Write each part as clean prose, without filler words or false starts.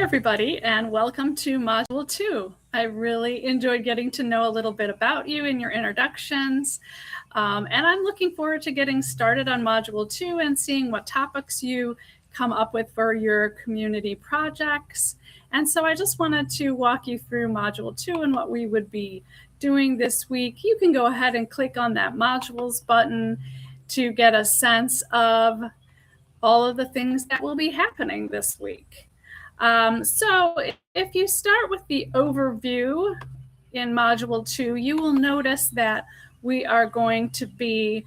Everybody, and welcome to Module 2. I really enjoyed getting to know a little bit about you in your introductions, and I'm looking forward to getting started on Module 2 and seeing what topics you come up with for your community projects. And so I just wanted to walk you through Module 2 and what we would be doing this week. You can go ahead and click on that Modules button to get a sense of all of the things that will be happening this week. So if you start with the overview in Module 2, you will notice that we are going to be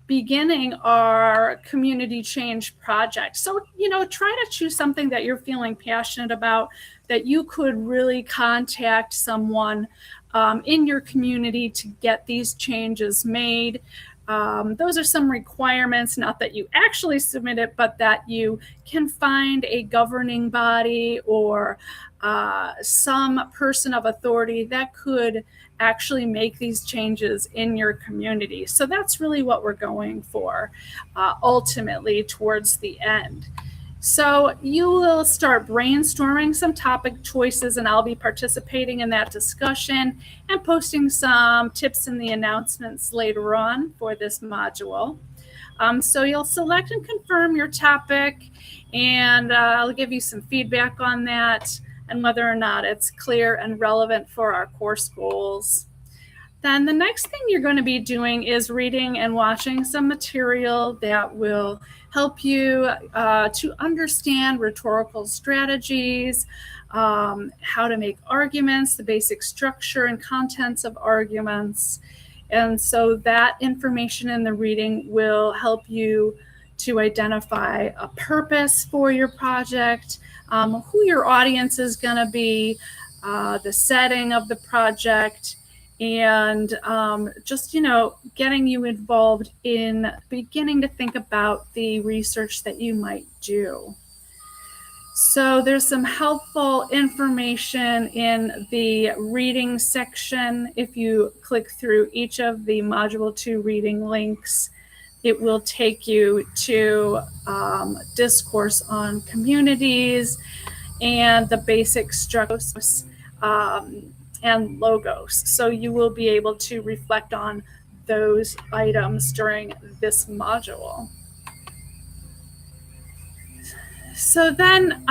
beginning our community change project. So, try to choose something that you're feeling passionate about, that you could really contact someone in your community to get these changes made. Those are some requirements, not that you actually submit it, but that you can find a governing body or some person of authority that could actually make these changes in your community. So that's really what we're going for ultimately towards the end. So you will start brainstorming some topic choices, and I'll be participating in that discussion and posting some tips in the announcements later on for this module. So you'll select and confirm your topic, and I'll give you some feedback on that and whether or not it's clear and relevant for our course goals. Then the next thing you're going to be doing is reading and watching some material that will help you to understand rhetorical strategies, how to make arguments, the basic structure and contents of arguments. And so that information in the reading will help you to identify a purpose for your project, who your audience is going to be, the setting of the project, and just, getting you involved in beginning to think about the research that you might do. So there's some helpful information in the reading section. If you click through each of the Module 2 reading links, it will take you to discourse on communities and the basic structures and logos. So you will be able to reflect on those items during this module. So then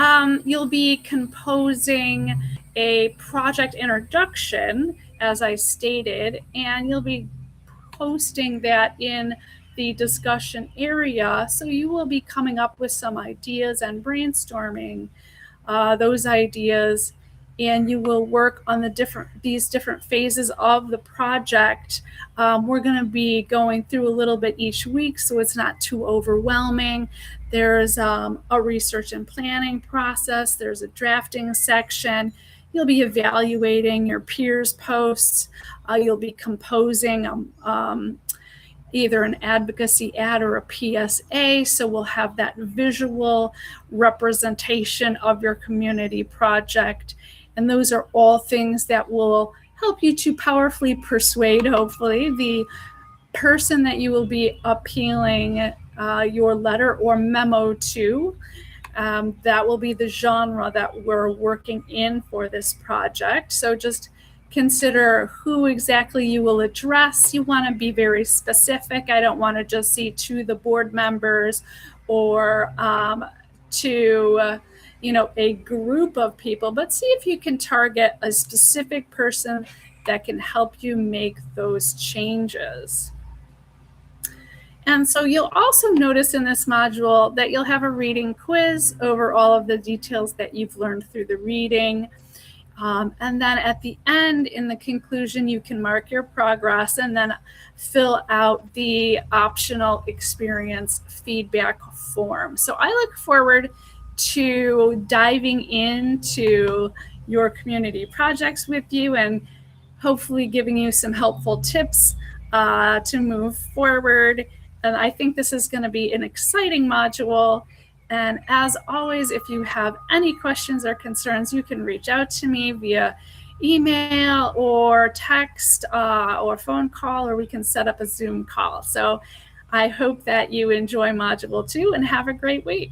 you'll be composing a project introduction, as I stated, and you'll be posting that in the discussion area. So you will be coming up with some ideas and brainstorming those ideas, and you will work on these different phases of the project. We're going to be going through a little bit each week, so it's not too overwhelming. There's a research and planning process. There's a drafting section. You'll be evaluating your peers' posts. You'll be composing either an advocacy ad or a PSA. So we'll have that visual representation of your community project. And those are all things that will help you to powerfully persuade, hopefully, the person that you will be appealing your letter or memo to. That will be the genre that we're working in for this project. So just consider who exactly you will address. You want to be very specific. I don't want to just see to the board members or to a group of people, but see if you can target a specific person that can help you make those changes. And so you'll also notice in this module that you'll have a reading quiz over all of the details that you've learned through the reading. And then at the end, in the conclusion, you can mark your progress and then fill out the optional experience feedback form. So I look forward to diving into your community projects with you and hopefully giving you some helpful tips to move forward. And I think this is going to be an exciting module. And as always, if you have any questions or concerns, you can reach out to me via email or text or phone call, or we can set up a Zoom call. So I hope that you enjoy Module 2 and have a great week.